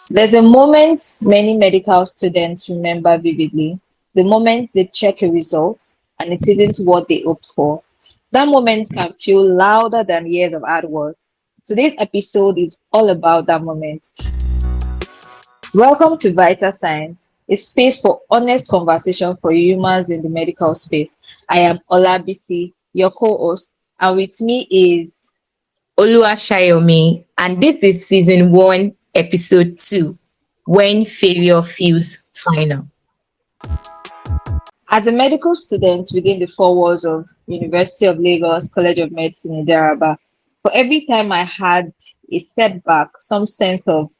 There's a moment many medical students remember vividly, the moment they check a result and it isn't what they hoped for. That moment can feel louder than years of hard work. Today's episode is all about that moment. Welcome to Vitalsigns, a space for honest conversation for humans in the medical space. I am Olabisi, your co-host, and with me is Oluwashayomi, and this is season 1, episode 2, When Failure Feels Final. as a medical student within the four walls of University of Lagos College of Medicine in Daraba, for every time I had a setback, some sense of,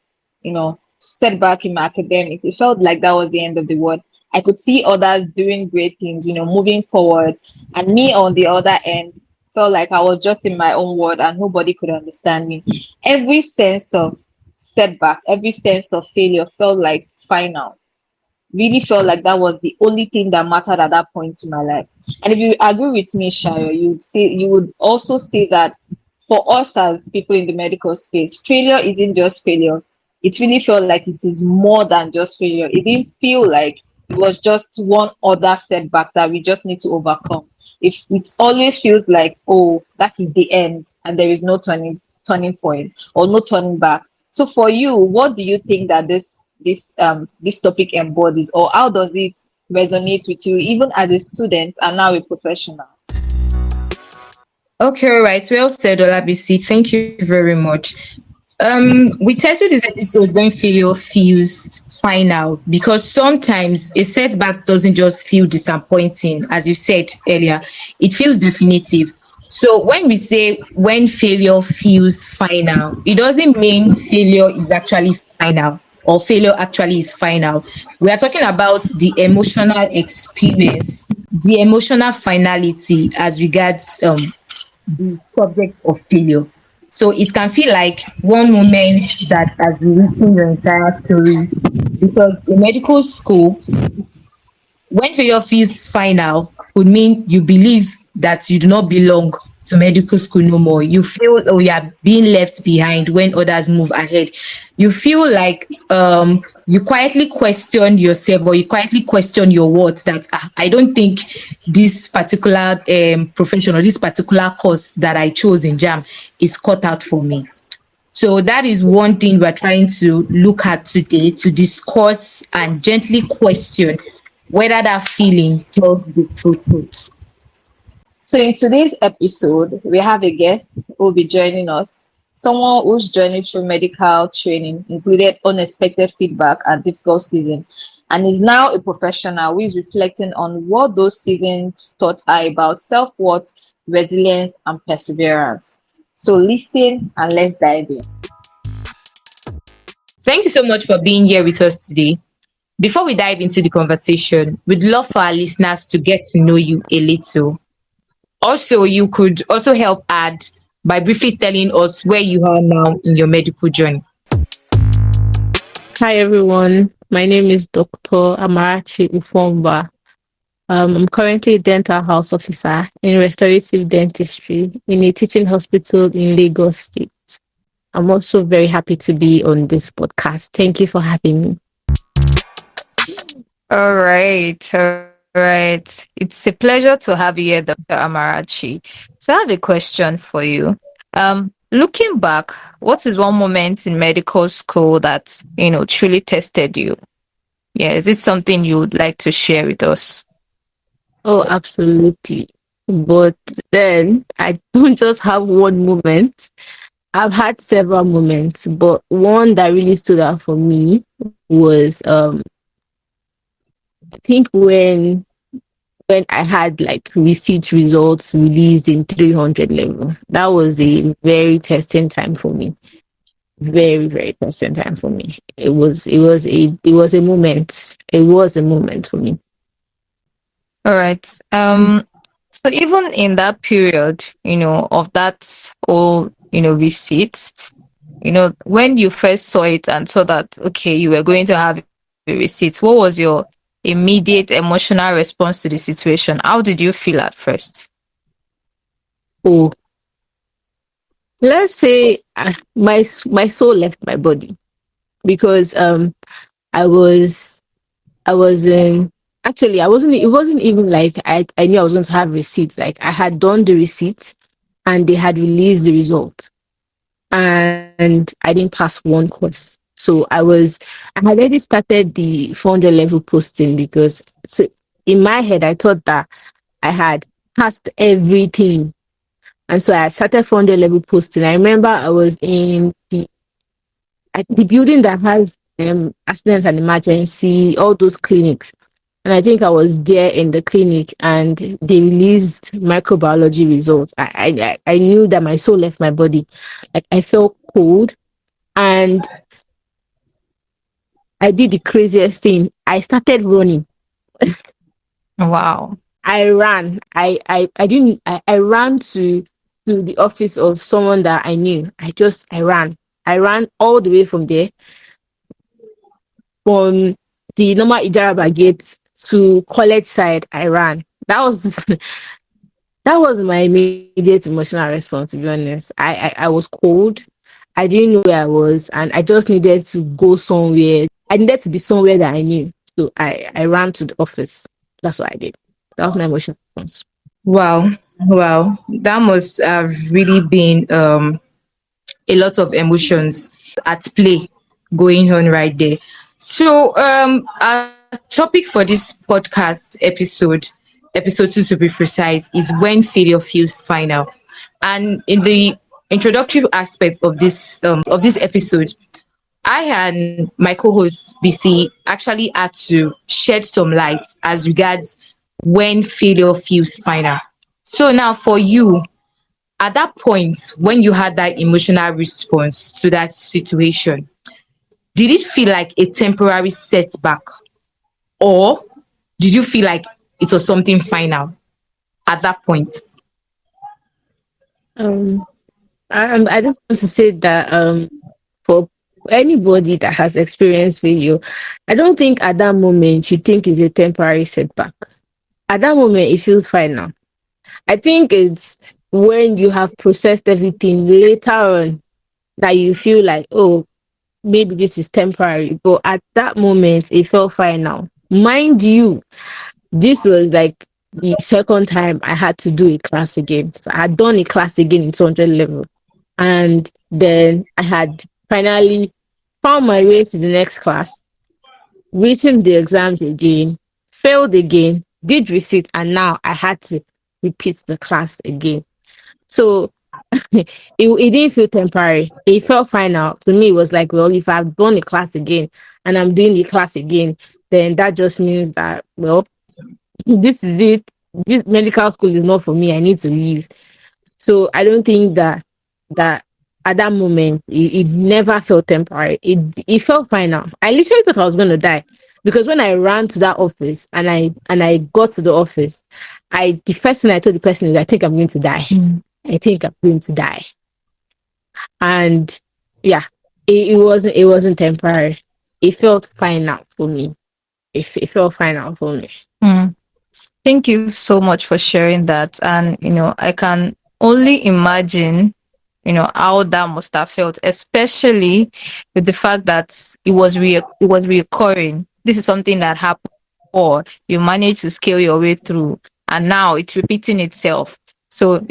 setback in my academics, it felt like that was the end of the world. I could see others doing great things, moving forward, and me on the other end felt like I was just in my own world and nobody could understand me. Every sense of setback, every sense of failure felt like final, really felt like that was the only thing that mattered at that point in my life. And if you agree with me, Shayo, you would also say that for us as people in the medical space, failure isn't just failure. It really felt like it is more than just failure. It didn't feel like it was just one other setback that we just need to overcome. If it always feels like, oh, that is the end and there is no turning point or no turning back. So for you, what do you think that this topic embodies, or how does it resonate with you, even as a student and now a professional? Okay, all right. Well said, Olabisi. Thank you very much. We titled this episode When Failure Feels Final because sometimes a setback doesn't just feel disappointing, as you said earlier, it feels definitive. So when we say when failure feels final, it doesn't mean failure is actually final or failure actually is final. We are talking about the emotional experience, the emotional finality as regards the subject of failure. So it can feel like one moment that has rewritten your entire story. Because in medical school, when failure feels final, would mean you believe that you do not belong to medical school no more. You feel, oh, you are being left behind when others move ahead. You feel like you quietly question yourself, or you quietly question your worth, that I don't think this particular profession or this particular course that I chose in JAM is cut out for me. So that is one thing we're trying to look at today, to discuss and gently question whether that feeling tells the true truth. So in today's episode, we have a guest who will be joining us, someone whose journey through medical training included unexpected feedback and difficult seasons, and is now a professional who is reflecting on what those seasons taught her about self-worth, resilience, and perseverance. So listen and let's dive in. Thank you so much for being here with us today. Before we dive into the conversation, we'd love for our listeners to get to know you a little. Also, you could also help add by briefly telling us where you are now in your medical journey. Hi everyone, my name is Dr. Amarachi Ufomba. I'm currently a dental house officer in restorative dentistry in a teaching hospital in Lagos State. I'm also very happy to be on this podcast. Thank you for having me. All right. It's a pleasure to have you here, Dr. Amarachi. So I have a question for you. Looking back, what is one moment in medical school that, truly tested you? Yeah, is it something you would like to share with us? Oh, absolutely. But then I don't just have one moment. I've had several moments, but one that really stood out for me was I think when I had like receipt results released in 300 level. That was a very testing time for me. Very, very testing time for me. It was a moment. It was a moment for me. All right. So even in that period, of that whole, receipt, when you first saw it and saw that, okay, you were going to have a receipt, what was your immediate emotional response to the situation? How did you feel at first? Oh, let's say my soul left my body. because I was I was in actually I wasn't it wasn't even like I knew I was going to have receipts. Like I had done the receipts and they had released the result and I didn't pass one course. So I had already started the 400 level posting because so in my head I thought that I had passed everything. And so I started 400 level posting. I remember I was in the building that has accidents and emergency, all those clinics. And I think I was there in the clinic and they released microbiology results. I knew that my soul left my body. Like I felt cold and I did the craziest thing. I started running. Wow. I ran. I didn't I ran to the office of someone that I knew. I ran. I ran all the way from there, from the normal Ijaraba gate to college side. I ran. That was that was my immediate emotional response, to be honest. I was cold. I didn't know where I was and I just needed to go somewhere. I needed to be somewhere that I knew. So I ran to the office. That's what I did. That was my emotional response. Wow, wow, that must have really been a lot of emotions at play going on right there. So, our topic for this podcast episode 2 to be precise, is when failure feels final. And in the introductory aspect of this episode, I and my co-host BC actually had to shed some light as regards when failure feels final. So now for you, at that point when you had that emotional response to that situation, did it feel like a temporary setback, or did you feel like it was something final at that point? Um, I just want to say that for anybody that has experienced failure, I don't think at that moment you think it's a temporary setback. At that moment, it feels fine now. I think it's when you have processed everything later on that you feel like, oh, maybe this is temporary. But at that moment, it felt fine now. Mind you, this was like the second time I had to do a class again. So I had done a class again in 200 level. And then I had finally found my way to the next class, written the exams again, failed again, did receipt, and now I had to repeat the class again. So it didn't feel temporary. It felt final. To me, it was like, well, if I've done the class again and I'm doing the class again, then that just means that, well, this is it. This medical school is not for me. I need to leave. So I don't think that at that moment it never felt temporary. It felt final. I literally thought I was gonna die because when I ran to that office and I got to the office, I the first thing I told the person is I think I'm going to die. I think I'm going to die. And yeah, it wasn't temporary. It felt final for me. It felt final for me. Mm. Thank you so much for sharing that. And, I can only imagine, how that must have felt, especially with the fact that it was reoccurring. This is something that happened before. You managed to scale your way through, and now it's repeating itself. So,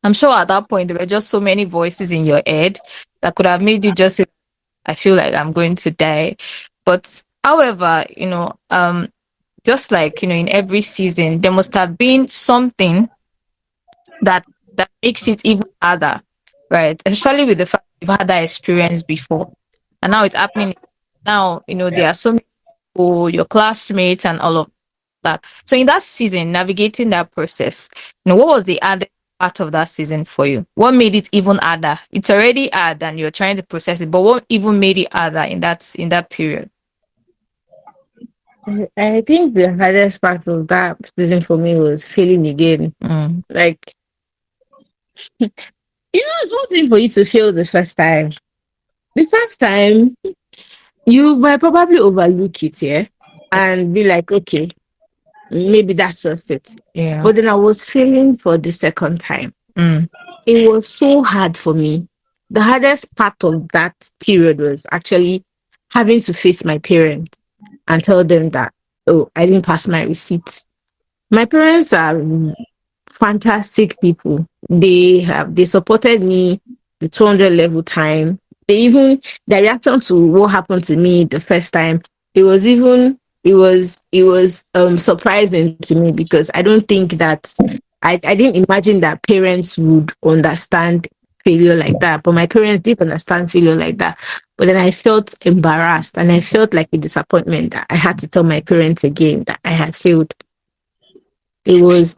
I'm sure at that point there were just so many voices in your head that could have made you just say, I feel like I'm going to die. But however, just like in every season, there must have been something that makes it even harder, right? Especially with the fact you've had that experience before, and now it's happening. Now there are so many people, your classmates, and all of that. So in that season, navigating that process, what was the other part of that season for you? What made it even harder? It's already hard, and you're trying to process it, but what even made it harder in that period? I think the hardest part of that season for me was failing again. Mm, Like, it's one thing for you to fail the first time. The first time, you might probably overlook it, yeah, and be like, okay, maybe that's just it. yeah. But then I was failing for the second time. Mm, It was so hard for me. the hardest part of that period was actually having to face my parents and tell them that, oh, I didn't pass my receipt. My parents are fantastic people. They supported me the 200 level time. They even their reaction to what happened to me the first time, it was even it was surprising to me because I don't think that I didn't imagine that parents would understand failure like that. But my parents did understand failure like that. But then I felt embarrassed and I felt like a disappointment that I had to tell my parents again that I had failed. It was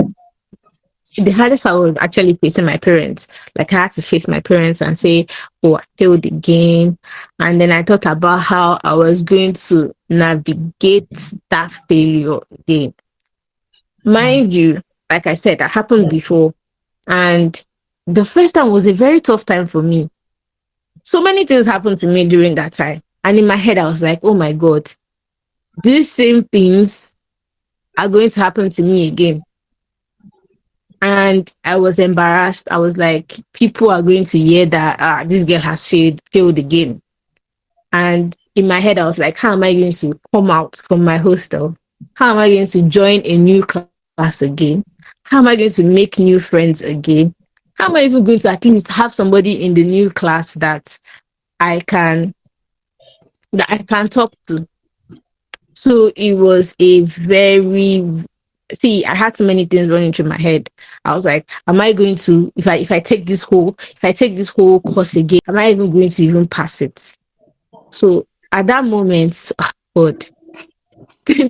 the hardest part was actually facing my parents. Like I had to face my parents and say, "Oh, I failed again." And then I thought about how I was going to navigate that failure again. Mind you, like I said, that happened before, and the first time was a very tough time for me. So many things happened to me during that time, and in my head, I was like, "Oh my god, these same things are going to happen to me again." And I was embarrassed. I was like, people are going to hear that this girl has failed again. And in my head, I was like, how am I going to come out from my hostel? How am I going to join a new class again? How am I going to make new friends again? How am I even going to at least have somebody in the new class I can that I can talk to? So it was a very see, I had so many things running through my head. I was like, am I going to if I take this whole course again, am I even going to even pass it? So at that moment, God,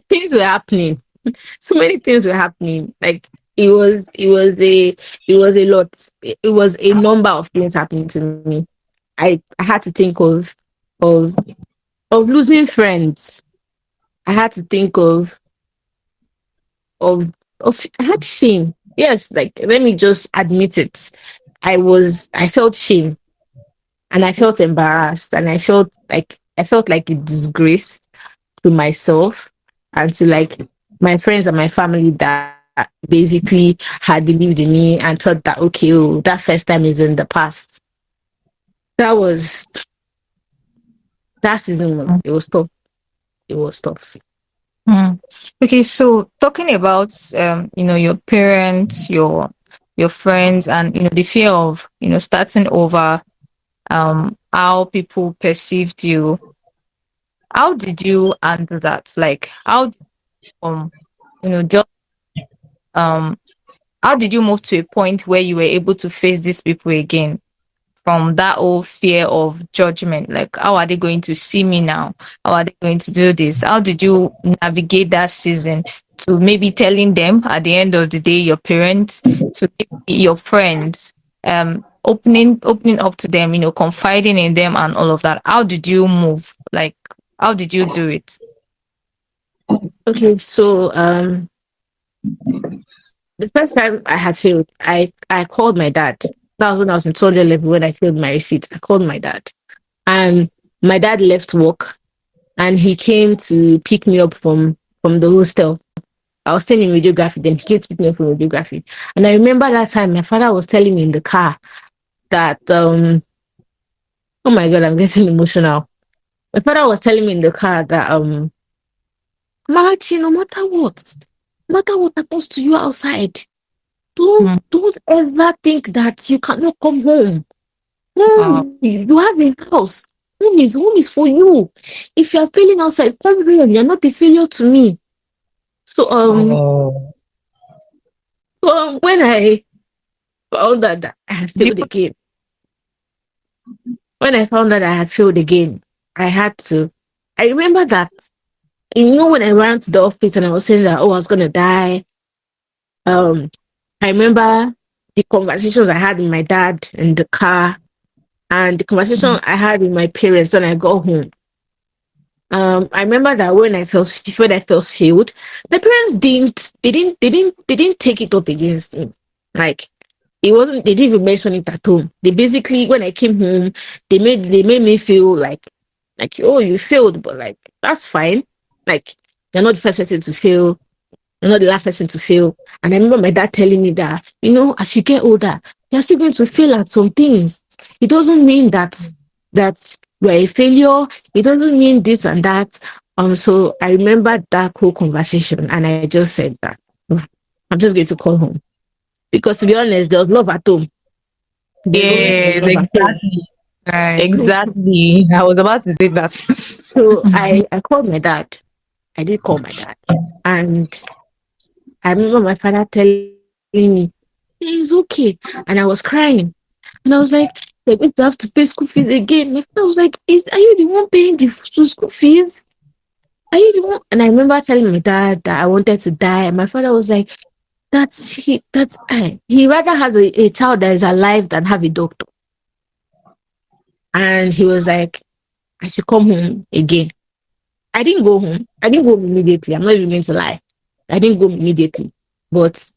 things were happening. So many things were happening. Like it was a lot. It was a number of things happening to me. I had to think of of losing friends. I had to think of I had shame. Yes, like let me just admit it. I felt shame and I felt embarrassed and I felt like a disgrace to myself and to like my friends and my family that basically had believed in me and thought that okay, oh, that first time is in the past. That was that season was it was tough. It was tough. Mm. Okay, so talking about your parents, your friends, and the fear of starting over, how people perceived you. How did you handle that? Like um just um how did you move to a point where you were able to face these people again? From that whole fear of judgment, like how are they going to see me now, how are they going to do this, how did you navigate that season to maybe telling them at the end of the day, your parents, to maybe your friends, opening up to them, confiding in them and all of that? How did you move, like how did you do it? Okay, so the first time I had failed, I called my dad. That was when I was in 200 level when I failed my receipt. I called my dad. And my dad left work and he came to pick me up from the hostel. I was staying in radiography, then he came to pick me up from radiography. And I remember that time my father was telling me in the car that oh my god, I'm getting emotional. My father was telling me in the car that Marachi, no matter what happens to you outside, Mm. don't ever think that you cannot come home. uh, You have a house. Home is for you. If you are failing outside, come home. You're not a failure to me. So Oh, when I found out that I had do you failed again, when I found out I had failed again, I had to. I remember that when I ran to the office and I was saying that I was gonna die. Um, I remember the conversations I had with my dad in the car and the conversation I had with my parents when I got home. I remember that when I felt failed, my parents they didn't take it up against me. Like it wasn't they didn't even mention it at home. They basically when I came home, they made me feel like oh you failed, but like that's fine. Like you're not the first person to fail, you're not the last person to fail. And I remember my dad telling me that, as you get older, you're still going to fail at some things. it doesn't mean that we're a failure. It doesn't mean this and that. So I remember that whole conversation, and I just said that "Oh, I'm just going to call home because, to be honest, there was love at home. There's always Yes, love at home. exactly. Right. Exactly. I was about to say that. So I called my dad. I did call my dad, and I remember my father telling me, "It's okay," and I was crying. And I was like, "You're going to have to pay school fees again." My father was like, "Are you the one paying the school fees? Are you the one?" And I remember telling my dad that I wanted to die. And my father was like, he rather has a child that is alive than have a doctor." And he was like, "I should come home again." I didn't go home. I didn't go home immediately. I'm not even going to lie. I didn't go immediately. But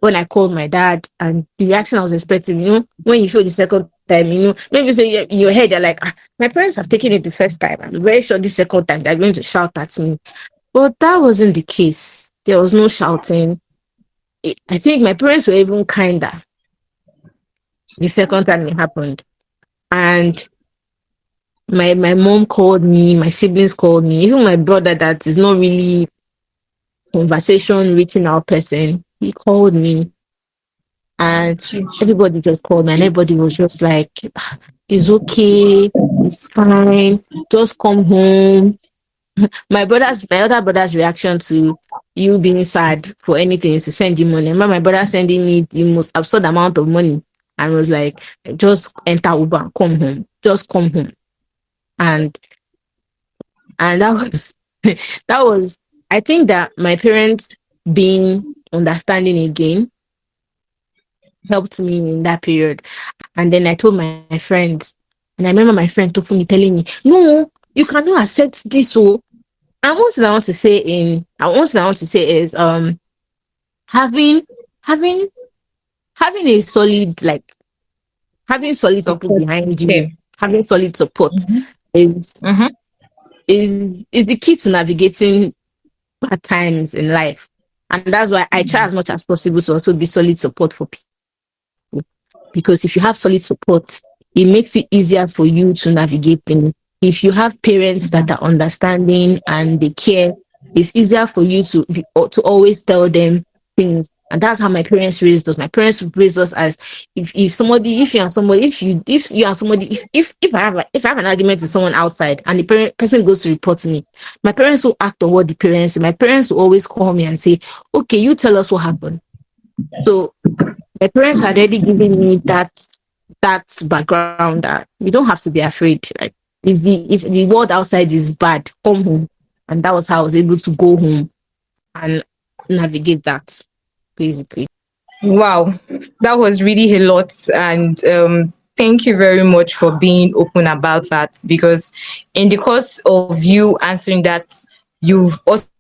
when I called my dad and the reaction I was expecting, when you feel the second time, when you say in your head, you're like, my parents have taken it the first time. I'm very sure the second time they're going to shout at me. But that wasn't the case. There was no shouting. I think my parents were even kinder the second time it happened. And my mom called me, my siblings called me, even my brother that is not really conversation reaching out person, he called me. And everybody just called me, and everybody was just like, "It's okay, it's fine, just come home." My other brother's reaction to you being sad for anything is to send you money. I remember my brother sending me the most absurd amount of money and was like, "Just enter Uber and come home. Just come home." And that was that was I think that my parents being understanding again helped me in that period. And then I told my friends, and I remember my friend Tofumi telling me, "No, you cannot accept this." So, and one thing I want to say is having having having a solid, like, having solid people Support behind you, system. having solid support Mm-hmm. is Mm-hmm. is the key to navigating bad times in life. And that's why I try as much as possible to also be solid support for people. Because if you have solid support, it makes it easier for you to navigate things. If you have parents that are understanding and they care, it's easier for you to always tell them things. And that's how my parents raised us. My parents raised us as, if you and somebody if I have an argument with someone outside and the person goes to report to me, my parents will act on what the parents say. My parents will always call me and say, "Okay, you tell us what happened." So my parents had already given me that background that you don't have to be afraid. Like, if the world outside is bad, come home. And that was how I was able to go home and navigate that, basically. Wow, that was really a lot. And thank you very much for being open about that, because in the course of you answering that, you've also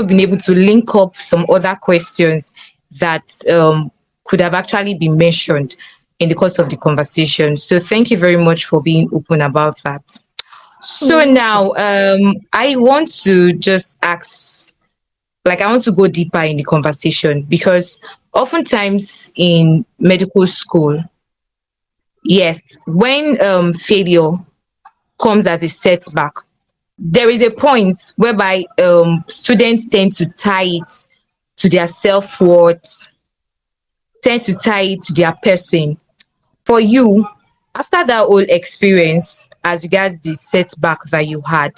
been able to link up some other questions that could have actually been mentioned in the course of the conversation. So thank you very much for being open about that. So Mm. now I want to just ask, like, I want to go deeper in the conversation, because oftentimes in medical school, yes, when failure comes as a setback, there is a point whereby students tend to tie it to their self-worth, tend to tie it to their person. For you, after that whole experience, as regards the setback that you had,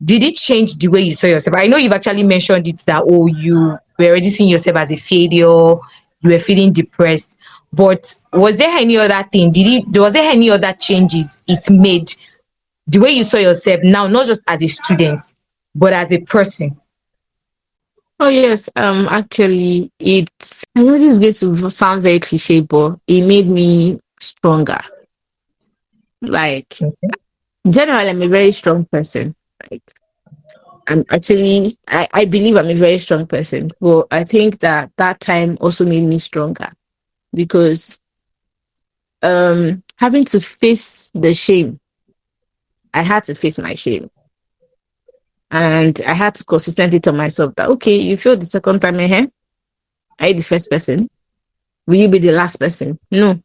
did it change the way you saw yourself? I know you've actually mentioned it, that, oh, you were already seeing yourself as a failure, you were feeling depressed. But was there any other thing? Was there any other changes it made, the way you saw yourself now, not just as a student, but as a person? Oh yes, actually, I know this is going to sound very cliche, but it made me stronger. Like, Okay. generally, I'm a very strong person. Like, I believe I'm a very strong person. But I think that that time also made me stronger because having to face the shame, I had to face my shame. And I had to consistently tell myself that, okay, you failed the second time, are you the first person? Will you be the last person? No.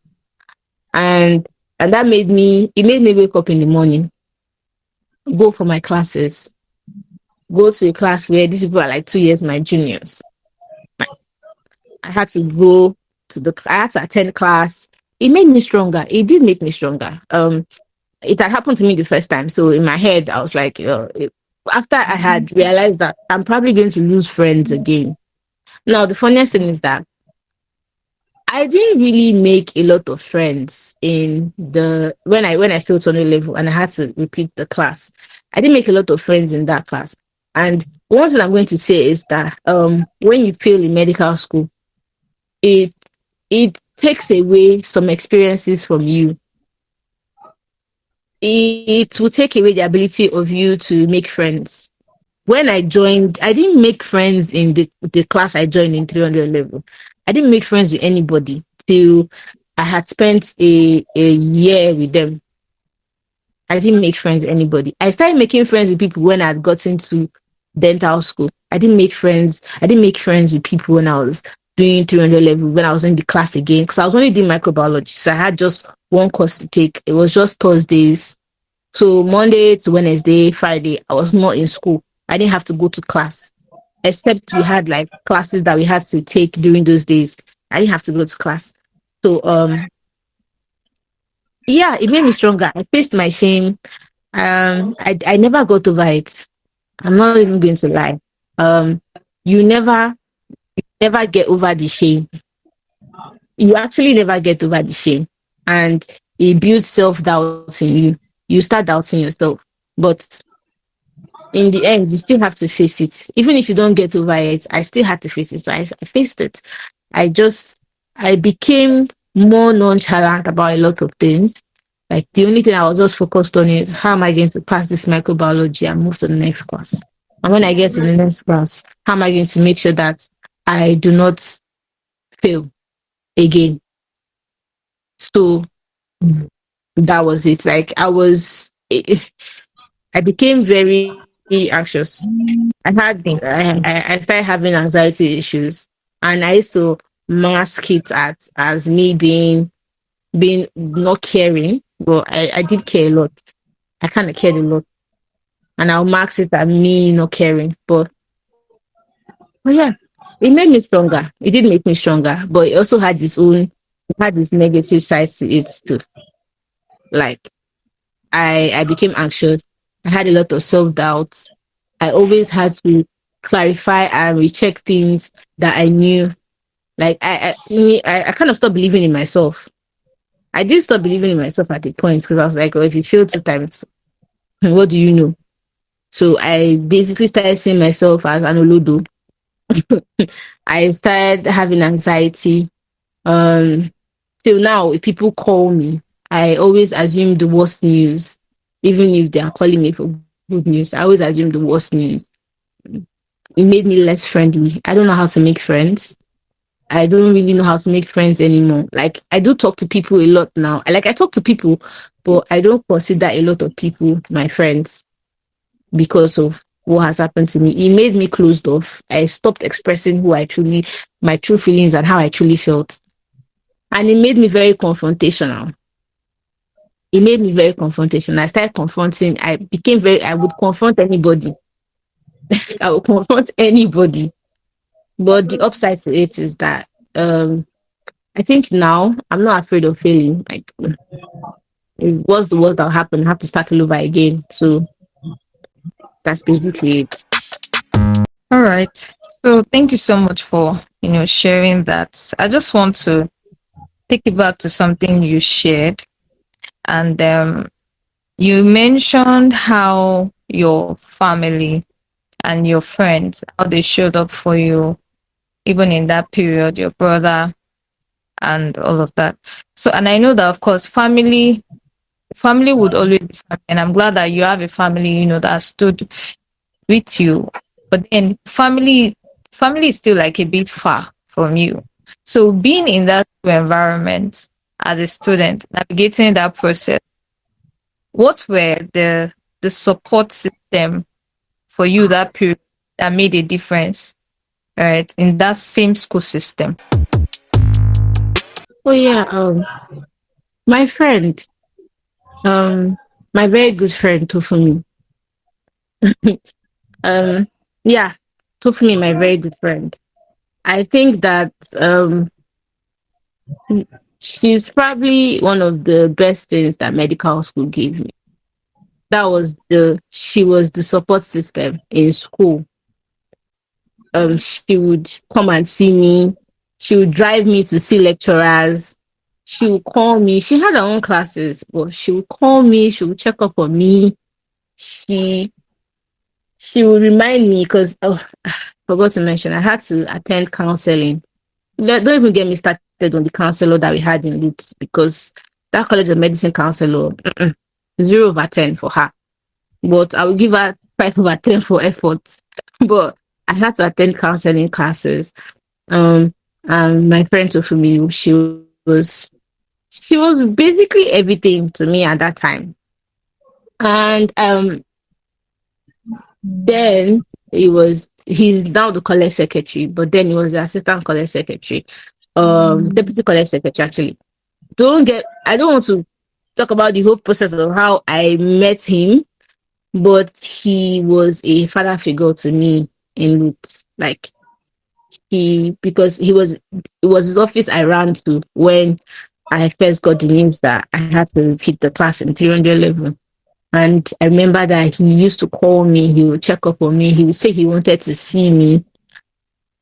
And And that made me, it made me wake up in the morning, go for my classes, go to a class where these people are like 2 years my juniors. I had to go I had to attend class. It made me stronger. It did make me stronger. It had happened to me the first time. So in my head, I was like, after I had realized that I'm probably going to lose friends again. Now, the funniest thing is that I didn't really make a lot of friends in the when I failed on a level and I had to repeat the class. I didn't make a lot of friends in that class. And one thing I'm going to say is that when you fail in medical school, it it takes away some experiences from you. It will take away the ability of you to make friends. When I joined, I didn't make friends in the class I joined in 300 level. I didn't make friends with anybody till I had spent a year with them. I didn't make friends with anybody. I started making friends with people when I had gotten to dental school. I didn't make friends with people when I was doing 300 level, when I was in the class again, because I was only doing microbiology. So I had just one course to take. It was just Thursdays. So Monday to Wednesday, Friday, I was not in school. I didn't have to go to class, except we had like classes that we had to take during those days. I didn't have to go to class. So yeah, it made me stronger. I faced my shame. I never got over it. I'm not even going to lie. Um, you never get over the shame. You actually never get over the shame, and it builds self doubt in you. You start doubting yourself, but in the end, you still have to face it. Even if you don't get over it, I still had to face it. So I faced it. I just, I became more nonchalant about a lot of things. Like the only thing I was just focused on is how am I going to pass this microbiology and move to the next class. And when I get to the next class, how am I going to make sure that I do not fail again? So that was it. Like I became very anxious. I started having anxiety issues, and I used to mask it as me being not caring, but I did care a lot. I kind of cared a lot, and I'll mask it as me not caring. But yeah, it made me stronger. It did make me stronger, but it also it had this negative side to it too. Like I became anxious. I had a lot of self doubts. I always had to clarify and recheck things that I knew. Like I kind of stopped believing in myself. I did stop believing in myself at the point because I was like, oh, if you fail 2 times, what do you know? So I basically started seeing myself as an olodo. I started having anxiety. Um, Till now, if people call me, I always assume the worst news, even if they are calling me for good news. I always assume the worst news. It made me less friendly. I don't know how to make friends. I don't really know how to make friends anymore. Like I do talk to people a lot now. I talk to people, but I don't consider a lot of people my friends because of what has happened to me. It made me closed off. I stopped expressing my true feelings and how I truly felt. And it made me very confrontational. It made me very confrontational. I started confronting. I would confront anybody. I would confront anybody. But the upside to it is that I think now I'm not afraid of failing. Like, what's the worst that'll happen? I have to start all over again. So that's basically it. All right. So thank you so much for, sharing that. I just want to take it back to something you shared. And you mentioned how your family and your friends, how they showed up for you, even in that period, your brother and all of that. So, and I know that of course, family would always be family, and I'm glad that you have a family, that stood with you. But then family is still like a bit far from you. So being in that environment as a student, navigating that process, what were the support system for you that period that made a difference, right, in that same school system? Oh yeah, my friend. Um, my very good friend Tofumi. um, yeah, Tofumi, my very good friend. I think that she's probably one of the best things that medical school gave me. That was the She was the support system in school. She would come and see me. She would drive me to see lecturers. She would call me. She had her own classes, but she would call me. She would check up on me. She she would remind me because forgot to mention I had to attend counseling. Don't even get me started on the counselor that we had in Lutz because that College of Medicine counselor, 0/10 for her. But I will give her 5/10 for effort. But I had to attend counseling classes. Um, and my friend told me she was basically everything to me at that time. And then he's now the college secretary, but then he was the assistant college secretary, deputy college secretary actually. I don't want to talk about the whole process of how I met him, but he was a father figure to me in Roots. Like because it was his office I ran to when I first got the news that I had to repeat the class in 300 level. And I remember that he used to call me, he would check up on me, he would say he wanted to see me.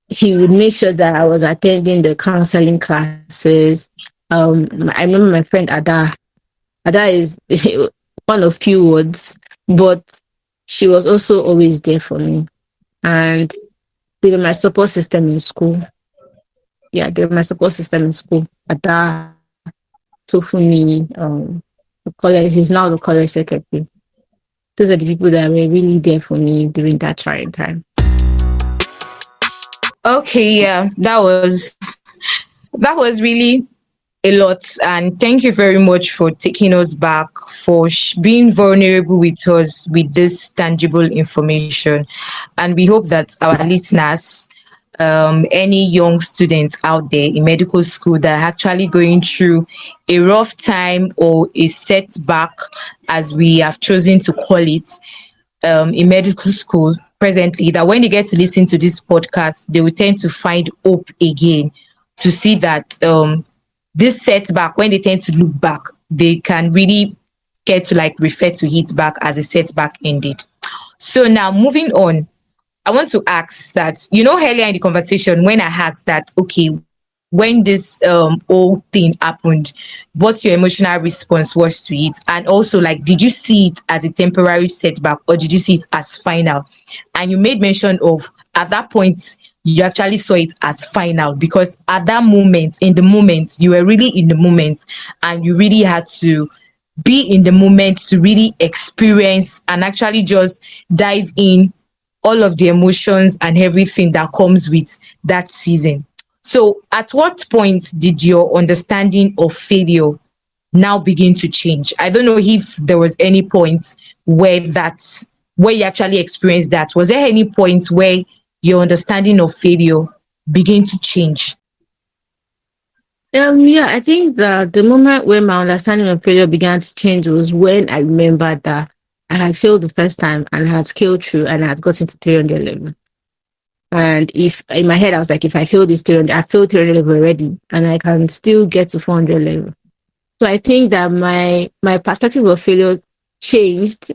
He would make sure that I was attending the counseling classes. I remember my friend Ada. Ada is one of few words, but she was also always there for me. And they were my support system in school. Yeah, they were my support system in school. Ada, Tofuni, the college, he's now the college secretary. Those are the people that were really there for me during that trying time. Okay, yeah, that was really a lot, and thank you very much for taking us back, for being vulnerable with us with this tangible information. And we hope that our listeners, any young students out there in medical school that are actually going through a rough time or a setback, as we have chosen to call it, in medical school presently, that when they get to listen to this podcast, they will tend to find hope again, to see that this setback, when they tend to look back, they can really get to like refer to it back as a setback indeed. So now moving on, I want to ask that, earlier in the conversation when I asked that, okay, when this whole thing happened, what's your emotional response was to it? And also, like, did you see it as a temporary setback or did you see it as final? And you made mention of at that point, you actually saw it as final because at that moment, in the moment, you were really in the moment and you really had to be in the moment to really experience and actually just dive in all of the emotions and everything that comes with that season. So, at what point did your understanding of failure now begin to change? I don't know if there was any point where you actually experienced that. Was there any point where your understanding of failure began to change? Yeah, I think that the moment when my understanding of failure began to change was when I remembered that I had failed the first time and I had scaled through and I had gotten to 300 level. And if in my head, I was like, if I fail this 300, I failed 300 level already and I can still get to 400 level. So I think that my perspective of failure changed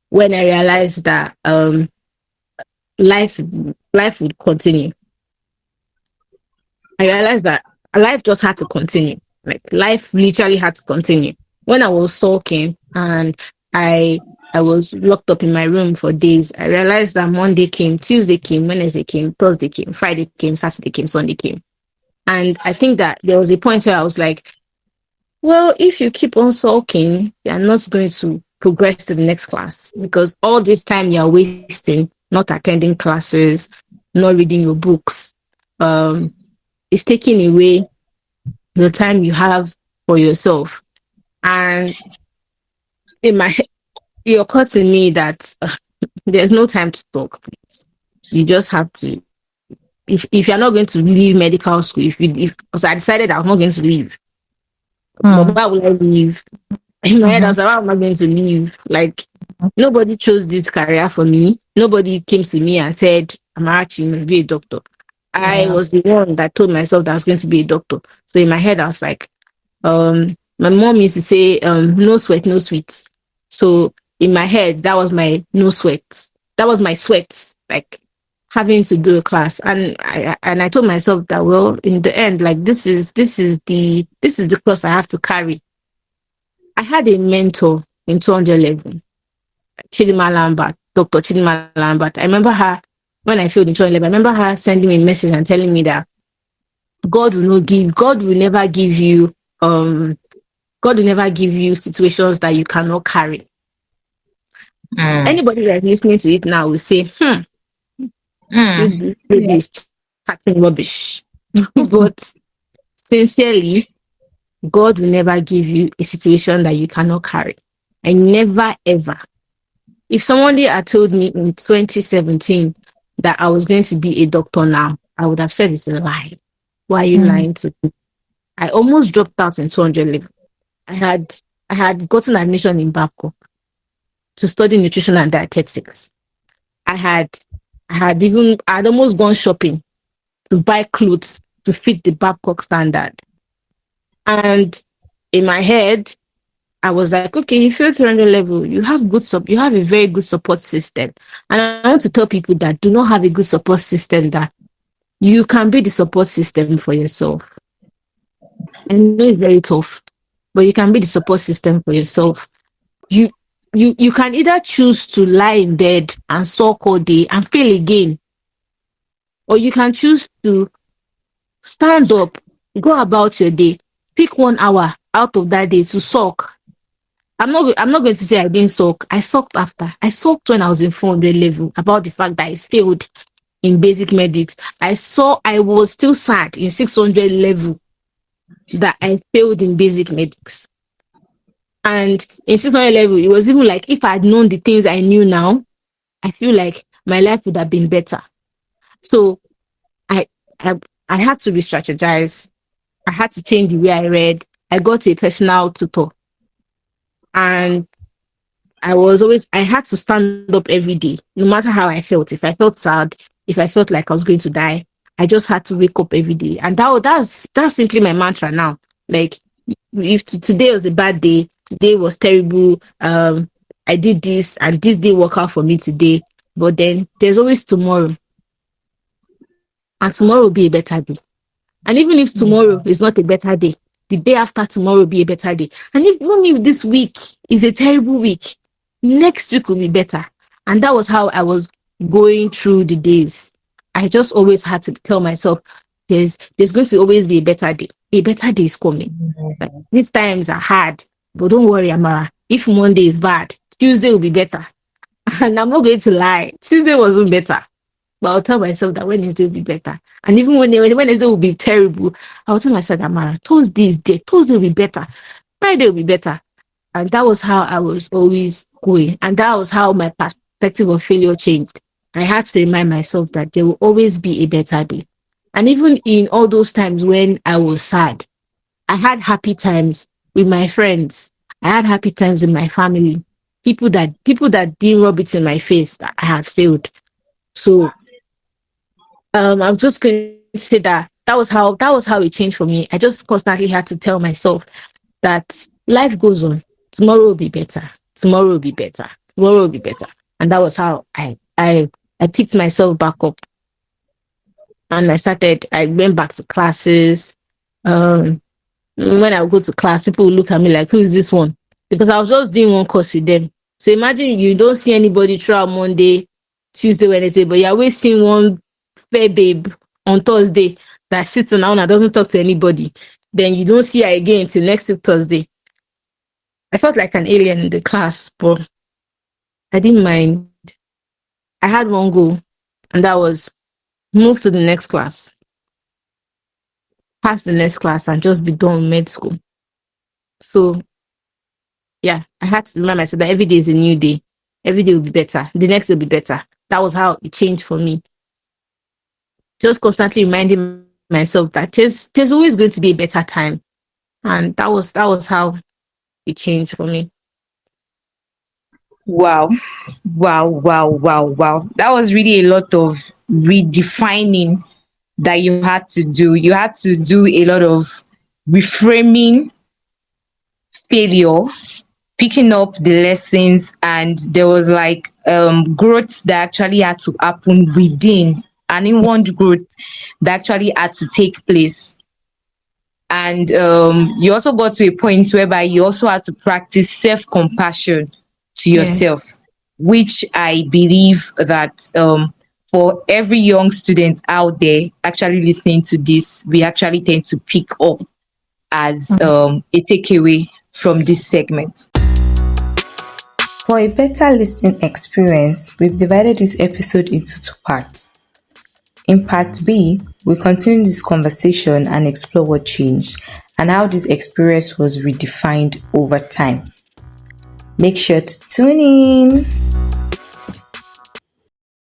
when I realized that life life would continue. I realized that life just had to continue. Like life literally had to continue. When I was sulking and I I was locked up in my room for days, I realized that Monday came, Tuesday came, Wednesday came, Thursday came, Friday came, Saturday came, Sunday came. And I think that there was a point where I was like, well, if you keep on sulking, you're not going to progress to the next class because all this time you're wasting not attending classes, not reading your books. Um, it's taking away the time you have for yourself. And in my it occurred to me that there's no time to talk, please. You just have to if you're not going to leave medical school, if because I decided I was not going to leave. But Hmm. why would I leave? In my head, I Mm-hmm. was like, how am I going to leave? Like, nobody chose this career for me. Nobody came to me and said, Amarachi, you must be a doctor. I Yeah. was the one that told myself that I was going to be a doctor. So in my head, I was like, my mom used to say, no sweat, no sweet. So in my head, that was my no sweat. That was my sweat, like having to do a class. And I told myself that, well, in the end, like this is the cross I have to carry. I had a mentor in 200 level, Chidima Lambert, Dr. Chidima Lambert. I remember her when I failed in 200 level. I remember her sending me a message and telling me that God will never give you God will never give you situations that you cannot carry. Mm. Anybody that's listening to it now will say, this Mm. lady is chatting rubbish. But sincerely, God will never give you a situation that you cannot carry. I never ever. If somebody had told me in 2017 that I was going to be a doctor now, I would have said it's a lie. Why are you Mm. lying to me? I almost dropped out in 200 level. I had I had gotten admission in Babcock to study nutrition and dietetics. I had I had almost gone shopping to buy clothes to fit the Babcock standard. And in my head, I was like, okay, you feel 200 level, you have a very good support system. And I want to tell people that do not have a good support system that you can be the support system for yourself. I know it's very tough, but you can be the support system for yourself. You you can either choose to lie in bed and sulk all day and fail again, or you can choose to stand up, go about your day, pick 1 hour out of that day to sulk. I'm not going to say I didn't sulk. I sulked after. I sulked when I was in 400 level about the fact that I failed in basic medics. I was still sad in 600 level that I failed in basic medics. And in 600 level, it was even like if I had known the things I knew now, I feel like my life would have been better. So I I I had to re-strategize. I had to change the way I read. I got a personal tutor, and I had to stand up every day, no matter how I felt. If I felt sad, if I felt like I was going to die, I just had to wake up every day. And that's simply my mantra now. Like, if today was a bad day, today was terrible, I did this and this didn't work out for me today. But then there's always tomorrow, and tomorrow will be a better day. And even if tomorrow is not a better day, the day after tomorrow will be a better day. And even if this week is a terrible week, next week will be better. And that was how I was going through the days. I just always had to tell myself, there's going to always be a better day. A better day is coming. Like, these times are hard, but don't worry, Amara. If Monday is bad, Tuesday will be better. And I'm not going to lie, Tuesday wasn't better. But I'll tell myself that Wednesday will be better. And even when Wednesday will be terrible, I'll tell myself that Mara, Thursday is there. Thursday will be better. Friday will be better. And that was how I was always going. And that was how my perspective of failure changed. I had to remind myself that there will always be a better day. And even in all those times when I was sad, I had happy times with my friends. I had happy times with my family. People that didn't rub it in my face that I had failed. So I was just going to say that was how it changed for me. I just constantly had to tell myself that life goes on. Tomorrow will be better. Tomorrow will be better. Tomorrow will be better. And that was how I picked myself back up, and I went back to classes. Um when I would go to class, people would look at me like, who is this one? Because I was just doing one course with them. So imagine you don't see anybody throughout Monday, Tuesday, Wednesday, but you're always seeing one fair babe on Thursday that sits around and doesn't talk to anybody. Then you don't see her again till next week, Thursday. I felt like an alien in the class, but I didn't mind. I had one goal, and that was move to the next class, pass the next class, and just be done with med school. So yeah, I had to remind myself that every day is a new day. Every day will be better. The next day will be better. That was how it changed for me. Just constantly reminding myself that there's always going to be a better time. And that was how a change for me. Wow. Wow, wow, wow, wow. That was really a lot of redefining that you had to do. You had to do a lot of reframing failure, picking up the lessons, and there was like growth that actually had to happen within, and inward growth that actually had to take place. And you also got to a point whereby you also had to practice self-compassion to Yeah. yourself, which I believe that for every young student out there actually listening to this, we actually tend to pick up as a takeaway from this segment. For a better listening experience, we've divided this episode into two parts. In part B, we continue this conversation and explore what changed and how this experience was redefined over time. Make sure to tune in.